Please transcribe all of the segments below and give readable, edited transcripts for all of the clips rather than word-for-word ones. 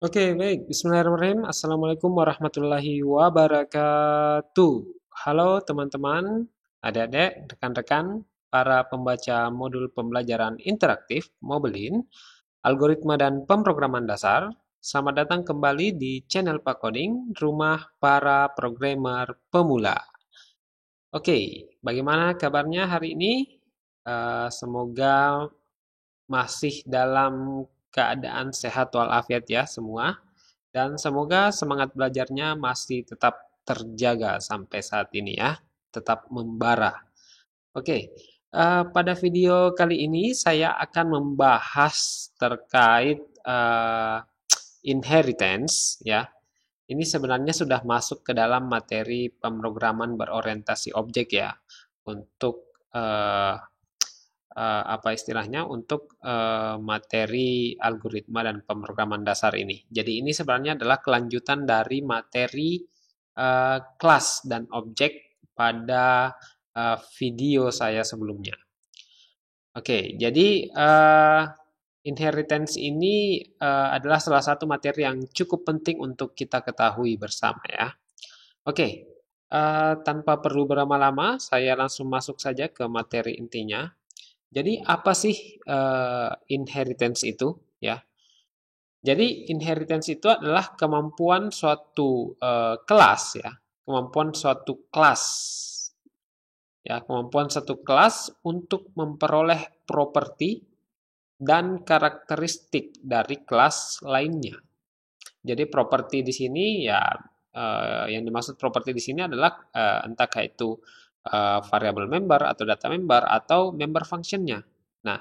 Oke, baik. Bismillahirrahmanirrahim. Assalamualaikum warahmatullahi wabarakatuh. Halo teman-teman, adik-adik, rekan-rekan, para pembaca modul pembelajaran interaktif Mobilin, algoritma dan pemrograman dasar. Selamat datang kembali di channel Pak Coding, rumah para programmer pemula. Oke, bagaimana kabarnya hari ini? Semoga masih dalam keadaan sehat walafiat ya semua. Dan semoga semangat belajarnya masih tetap terjaga sampai saat ini ya. Tetap membara. Oke, pada video kali ini saya akan membahas terkait inheritance ya. Ini sebenarnya sudah masuk ke dalam materi pemrograman berorientasi objek ya. Untuk apa istilahnya untuk materi algoritma dan pemrograman dasar ini. Jadi ini sebenarnya adalah kelanjutan dari materi kelas dan objek pada video saya sebelumnya. Oke, jadi inheritance ini adalah salah satu materi yang cukup penting untuk kita ketahui bersama ya. Oke, tanpa perlu berlama-lama, saya langsung masuk saja ke materi intinya. Jadi apa sih inheritance itu ya? Jadi inheritance itu adalah kemampuan suatu kelas ya, kemampuan suatu kelas ya, kemampuan satu kelas untuk memperoleh properti dan karakteristik dari kelas lainnya. Jadi properti di sini ya yang dimaksud properti di sini adalah entah itu variable member atau data member atau member functionnya. Nah,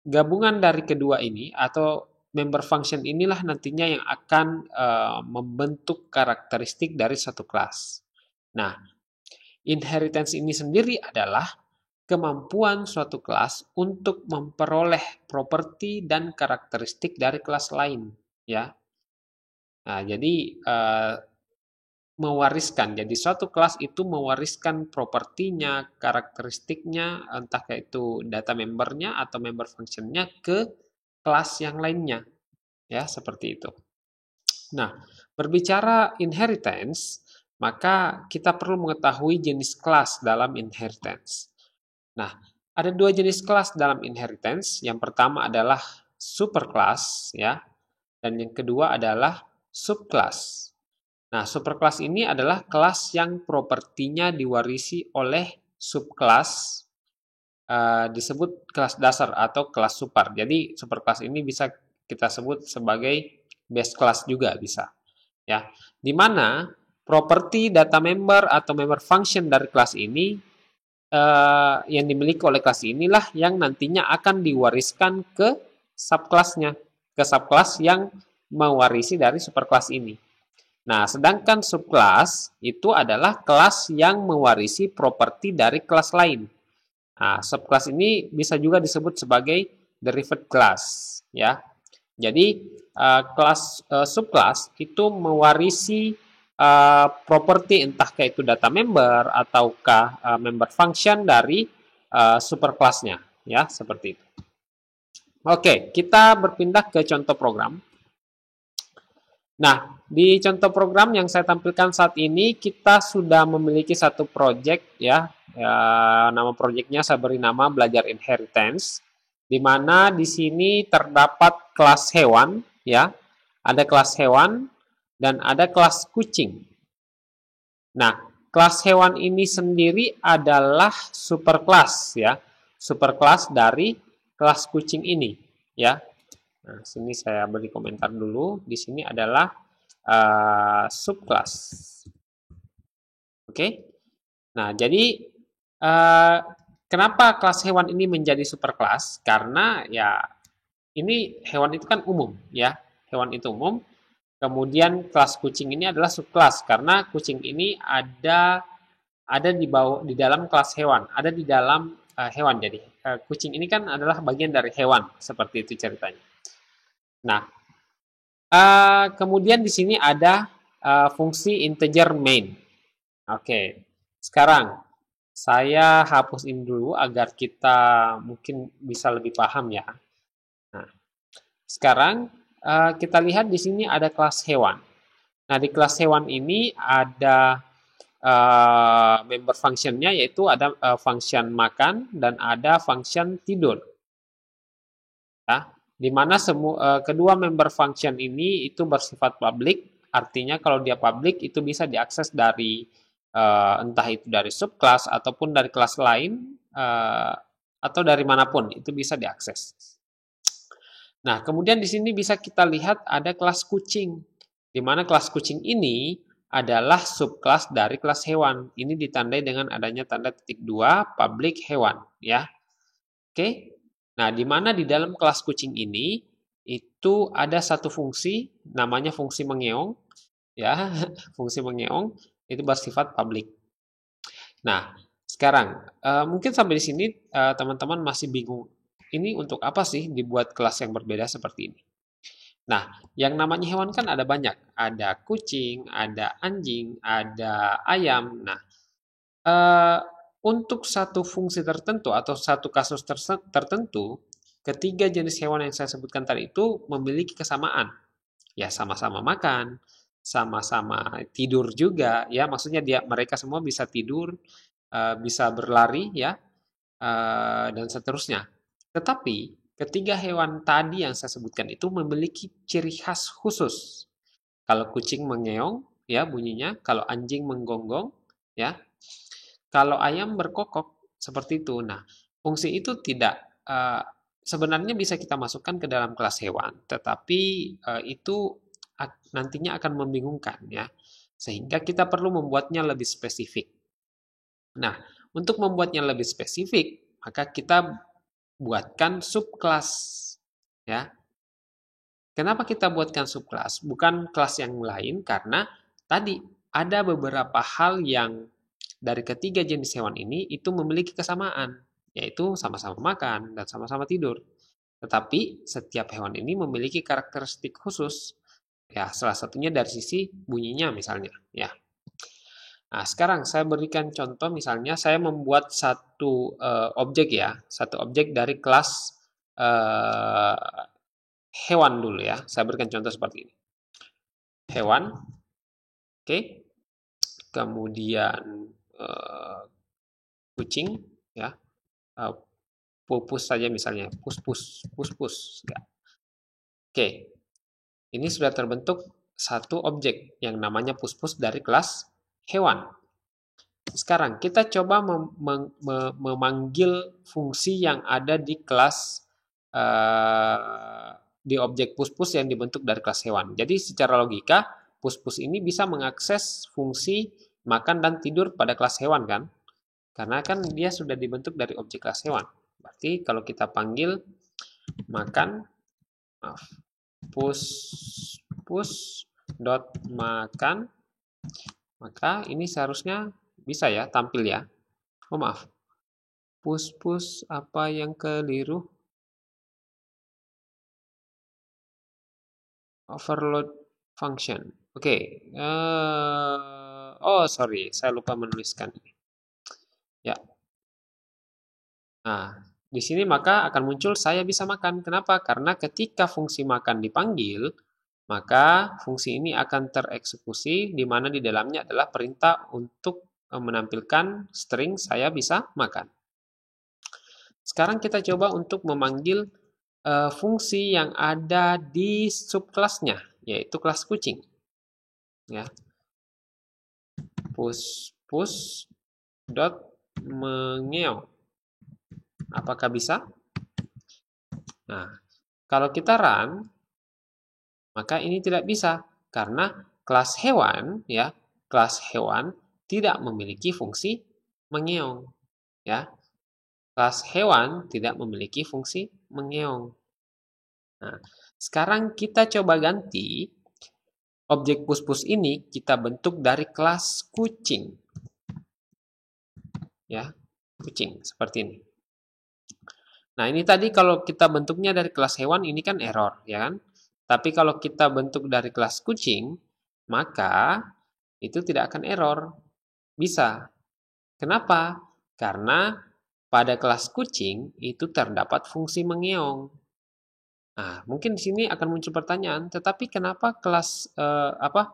gabungan dari kedua ini atau member function inilah nantinya yang akan membentuk karakteristik dari satu kelas. Nah, inheritance ini sendiri adalah kemampuan suatu kelas untuk memperoleh properti dan karakteristik dari kelas lain, ya. Nah, jadi mewariskan. Jadi suatu kelas itu mewariskan propertinya, karakteristiknya, entah itu data membernya atau member functionnya ke kelas yang lainnya. Ya, seperti itu. Nah, berbicara inheritance, maka kita perlu mengetahui jenis kelas dalam inheritance. Nah, ada dua jenis kelas dalam inheritance. Yang pertama adalah superclass, ya, dan yang kedua adalah subclass. Nah, superclass ini adalah kelas yang propertinya diwarisi oleh subclass disebut kelas dasar atau kelas super. Jadi superclass ini bisa kita sebut sebagai base class juga bisa. Ya, di mana properti data member atau member function dari kelas ini yang dimiliki oleh kelas inilah yang nantinya akan diwariskan ke subclassnya, ke subclass yang mewarisi dari superclass ini. Nah, sedangkan subclass itu adalah kelas yang mewarisi properti dari kelas lain. Nah, subclass ini bisa juga disebut sebagai derived class, ya. Jadi kelas subclass itu mewarisi properti entah itu data member ataukah member function dari superclassnya, ya seperti itu. Oke, kita berpindah ke contoh program. Nah, di contoh program yang saya tampilkan saat ini, kita sudah memiliki satu project ya, nama projectnya saya beri nama Belajar Inheritance, di mana di sini terdapat kelas hewan, ya, ada kelas hewan dan ada kelas kucing. Nah, kelas hewan ini sendiri adalah superclass ya, superclass dari kelas kucing ini, ya. Nah, sini saya beri komentar dulu. Di sini adalah subclass. Oke. Nah, jadi kenapa kelas hewan ini menjadi superclass? Karena ya ini hewan itu kan umum, ya. Hewan itu umum. Kemudian kelas kucing ini adalah subclass karena kucing ini ada di bawah di dalam kelas hewan, ada di dalam hewan. Jadi kucing ini kan adalah bagian dari hewan, seperti itu ceritanya. Nah, kemudian di sini ada fungsi integer main. Oke, sekarang saya hapus ini dulu agar kita mungkin bisa lebih paham ya. Nah, sekarang kita lihat di sini ada kelas hewan. Nah, di kelas hewan ini ada member functionnya, yaitu ada function makan dan ada function tidur. Ya, di mana kedua member function ini itu bersifat public, artinya kalau dia public itu bisa diakses dari entah itu dari subclass ataupun dari kelas lain atau dari manapun itu bisa diakses. Nah, kemudian di sini bisa kita lihat ada kelas kucing, di mana kelas kucing ini adalah subkelas dari kelas hewan. Ini ditandai dengan adanya tanda titik 2 public hewan, ya. Oke. Nah, di mana di dalam kelas kucing ini itu ada satu fungsi namanya fungsi mengeong, ya. Fungsi mengeong itu bersifat public. Nah, sekarang mungkin sampai di sini teman-teman masih bingung. Ini untuk apa sih dibuat kelas yang berbeda seperti ini? Nah, yang namanya hewan kan ada banyak. Ada kucing, ada anjing, ada ayam. Nah, eh, untuk satu fungsi tertentu atau satu kasus tertentu, ketiga jenis hewan yang saya sebutkan tadi itu memiliki kesamaan. Ya, sama-sama makan, sama-sama tidur juga. Ya, maksudnya mereka semua bisa tidur, bisa berlari, ya, dan seterusnya. Tetapi ketiga hewan tadi yang saya sebutkan itu memiliki ciri khas khusus. Kalau kucing mengeong, ya bunyinya. Kalau anjing menggonggong, ya. Kalau ayam berkokok, seperti itu. Nah, fungsi itu tidak sebenarnya bisa kita masukkan ke dalam kelas hewan, tetapi itu nantinya akan membingungkan, ya. Sehingga kita perlu membuatnya lebih spesifik. Nah, untuk membuatnya lebih spesifik, maka kita buatkan subkelas, ya. Kenapa kita buatkan subkelas? Bukan kelas yang lain karena tadi ada beberapa hal yang dari ketiga jenis hewan ini itu memiliki kesamaan, yaitu sama-sama makan dan sama-sama tidur. Tetapi setiap hewan ini memiliki karakteristik khusus. Ya, salah satunya dari sisi bunyinya misalnya, ya. Nah, sekarang saya berikan contoh misalnya saya membuat satu objek, ya, satu objek dari kelas eh, hewan dulu, ya. Saya berikan contoh seperti ini. Hewan, oke. Kemudian kucing, ya. Eh, pupus saja misalnya, pus. Ya. Oke. Ini sudah terbentuk satu objek yang namanya pus dari kelas hewan. Sekarang kita coba memanggil fungsi yang ada di kelas di objek pus yang dibentuk dari kelas hewan. Jadi secara logika pus ini bisa mengakses fungsi makan dan tidur pada kelas hewan, kan? Karena kan dia sudah dibentuk dari objek kelas hewan. Berarti kalau kita panggil makan, maaf, pus dot makan, maka ini seharusnya bisa, ya, tampil, ya. Oh, maaf. Pus apa yang keliru? Overload function. Oke. Oh, sorry. Saya lupa menuliskan ini. Ya. Nah, di sini maka akan muncul saya bisa makan. Kenapa? Karena ketika fungsi makan dipanggil, maka fungsi ini akan tereksekusi di mana di dalamnya adalah perintah untuk menampilkan string saya bisa makan. Sekarang kita coba untuk memanggil fungsi yang ada di subkelasnya, yaitu kelas kucing. Ya. Pus dot mengeong. Apakah bisa? Nah, kalau kita run, maka ini tidak bisa karena kelas hewan, ya, kelas hewan tidak memiliki fungsi mengeong, ya. Kelas hewan tidak memiliki fungsi mengeong. Nah, sekarang kita coba ganti objek pus ini kita bentuk dari kelas kucing. Ya, kucing seperti ini. Nah, ini tadi kalau kita bentuknya dari kelas hewan ini kan error, ya kan? Tapi kalau kita bentuk dari kelas kucing, maka itu tidak akan error. Bisa. Kenapa? Karena pada kelas kucing itu terdapat fungsi mengeong. Nah, mungkin di sini akan muncul pertanyaan, tetapi kenapa kelas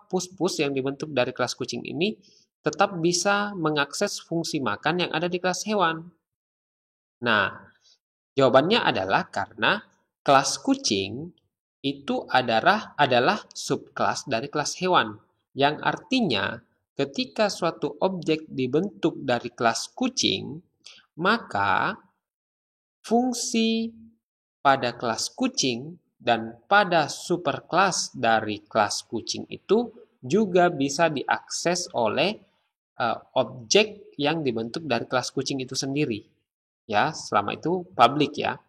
pus-pus yang dibentuk dari kelas kucing ini tetap bisa mengakses fungsi makan yang ada di kelas hewan? Nah, jawabannya adalah karena kelas kucing itu adalah subkelas dari kelas hewan, yang artinya ketika suatu objek dibentuk dari kelas kucing, maka fungsi pada kelas kucing dan pada superkelas dari kelas kucing itu juga bisa diakses oleh objek yang dibentuk dari kelas kucing itu sendiri. Ya, selama itu publik ya.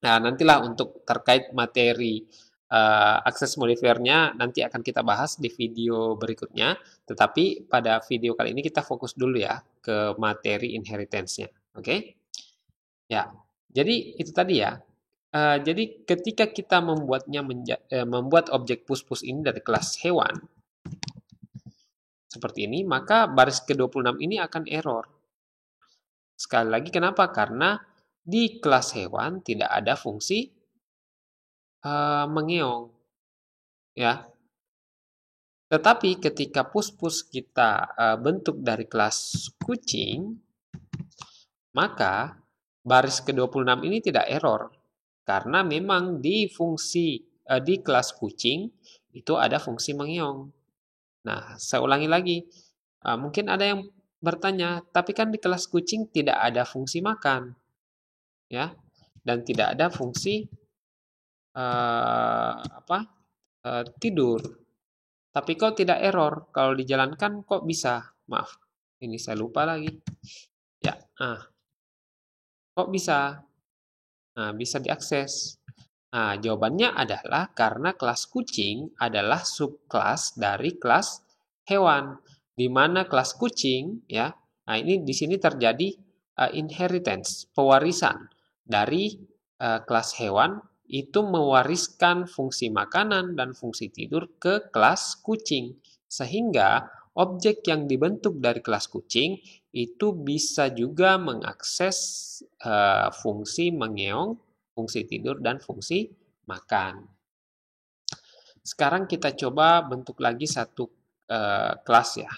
Nah, nantilah untuk terkait materi akses modifiernya nanti akan kita bahas di video berikutnya. Tetapi pada video kali ini kita fokus dulu ya ke materi inheritance-nya. Oke? Ya. Jadi itu tadi ya. Jadi ketika kita membuat objek pus-pus ini dari kelas hewan seperti ini, maka baris ke-26 ini akan error. Sekali lagi kenapa? Karena di kelas hewan tidak ada fungsi mengeong, ya. Tetapi ketika pus-pus kita bentuk dari kelas kucing, maka baris ke-26 ini tidak error. Karena memang di kelas kucing itu ada fungsi mengeong. Nah, saya ulangi lagi. Mungkin ada yang bertanya, tapi kan di kelas kucing tidak ada fungsi makan, ya, dan tidak ada fungsi tidur. Tapi kok tidak error? Kalau dijalankan kok bisa? Maaf, ini saya lupa lagi. Ya, kok bisa? Nah, bisa diakses. Nah, jawabannya adalah karena kelas kucing adalah subkelas dari kelas hewan, di mana kelas kucing ya. Nah, ini di sini terjadi inheritance, pewarisan dari kelas hewan itu mewariskan fungsi makanan dan fungsi tidur ke kelas kucing. Sehingga objek yang dibentuk dari kelas kucing itu bisa juga mengakses fungsi mengeong, fungsi tidur, dan fungsi makan. Sekarang kita coba bentuk lagi satu kelas ya.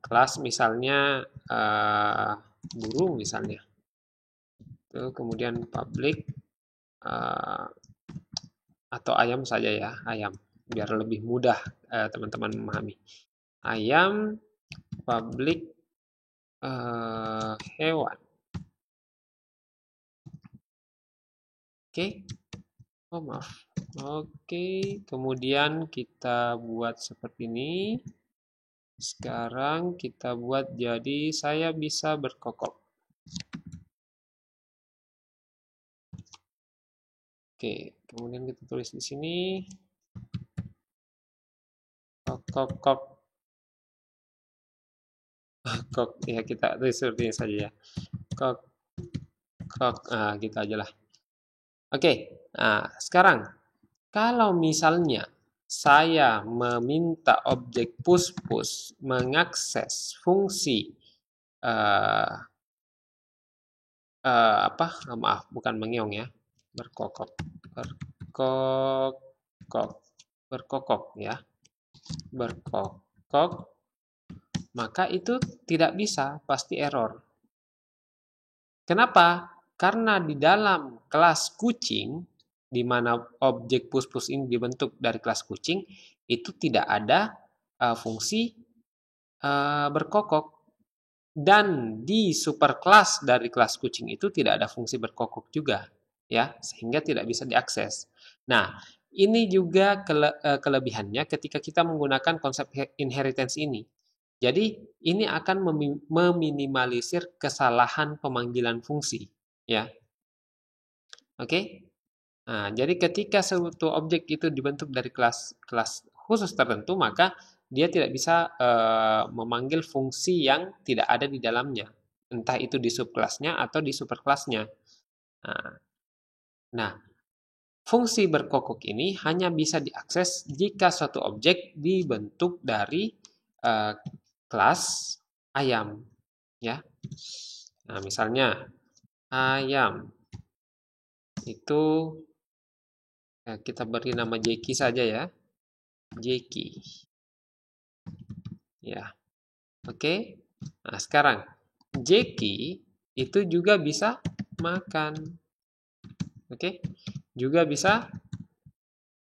Kelas misalnya burung misalnya. Kemudian public atau ayam saja ya, ayam. Biar lebih mudah teman-teman memahami. Ayam public hewan. Oke. Oh, maaf. Oke, kemudian kita buat seperti ini. Sekarang kita buat jadi saya bisa berkokok. Oke, kemudian kita tulis di sini. Kok, kok, kok. Ya, kita tulis seperti ini saja ya. Kok, kok. Nah, gitu aja lah. Oke, nah sekarang kalau misalnya saya meminta objek pus-pus mengakses fungsi maaf, bukan mengeong ya, berkokok, berkokok, berkokok ya, berkokok, maka itu tidak bisa, pasti error. Kenapa? Karena di dalam kelas kucing, di mana objek pus-pus ini dibentuk dari kelas kucing, itu tidak ada fungsi berkokok. Dan di superkelas dari kelas kucing itu tidak ada fungsi berkokok juga, ya, sehingga tidak bisa diakses. Nah, ini juga kelebihannya ketika kita menggunakan konsep inheritance ini. Jadi, ini akan meminimalisir kesalahan pemanggilan fungsi, ya. Oke? Nah, jadi ketika suatu objek itu dibentuk dari kelas khusus tertentu, maka dia tidak bisa memanggil fungsi yang tidak ada di dalamnya, entah itu di subkelasnya atau di superkelasnya. Nah, nah, fungsi berkokok ini hanya bisa diakses jika suatu objek dibentuk dari kelas ayam, ya. Nah, misalnya ayam itu Nah, kita beri nama Jeki saja ya. Jeki. Ya, oke. Nah, sekarang Jeki itu juga bisa makan. Oke. Juga bisa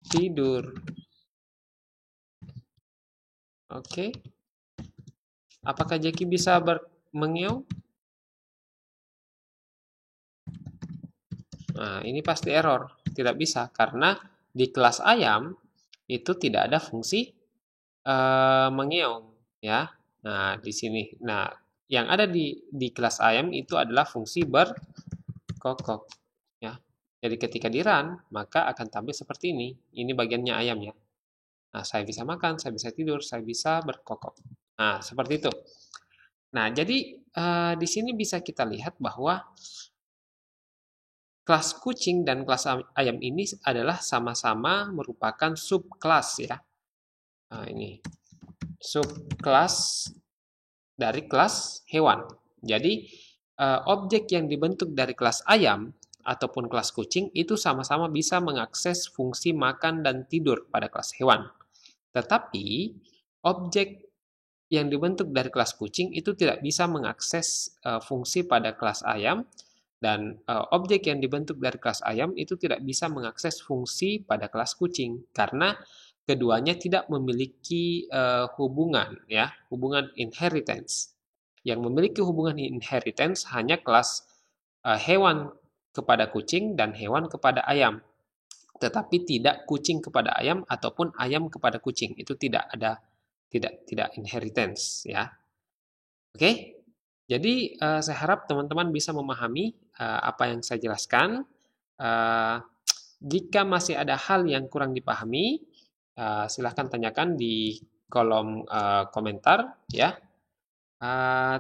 tidur. Oke. Apakah Jeki bisa mengeong? Nah, ini pasti error. Tidak bisa karena di kelas ayam itu tidak ada fungsi mengeong ya. Nah, di sini. Nah, yang ada di kelas ayam itu adalah fungsi berkokok ya. Jadi ketika di run, maka akan tampil seperti ini. Ini bagiannya ayam ya. Nah, saya bisa makan, saya bisa tidur, saya bisa berkokok. Nah, seperti itu. Nah, jadi di sini bisa kita lihat bahwa kelas kucing dan kelas ayam ini adalah sama-sama merupakan subkelas ya. Nah, ini subkelas dari kelas hewan. Jadi, objek yang dibentuk dari kelas ayam ataupun kelas kucing itu sama-sama bisa mengakses fungsi makan dan tidur pada kelas hewan. Tetapi, objek yang dibentuk dari kelas kucing itu tidak bisa mengakses fungsi pada kelas ayam dan objek yang dibentuk dari kelas ayam itu tidak bisa mengakses fungsi pada kelas kucing karena keduanya tidak memiliki hubungan ya, hubungan inheritance. Yang memiliki hubungan inheritance hanya kelas hewan kepada kucing dan hewan kepada ayam. Tetapi tidak kucing kepada ayam ataupun ayam kepada kucing. Itu tidak ada tidak inheritance ya. Oke. Jadi saya harap teman-teman bisa memahami apa yang saya jelaskan. Eh, jika masih ada hal yang kurang dipahami, silahkan tanyakan di kolom komentar ya.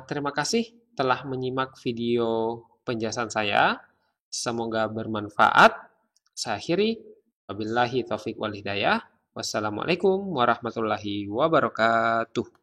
Terima kasih telah menyimak video penjelasan saya. Semoga bermanfaat. Saya akhiri. Wabillahi taufiq wal hidayah. Wassalamualaikum warahmatullahi wabarakatuh.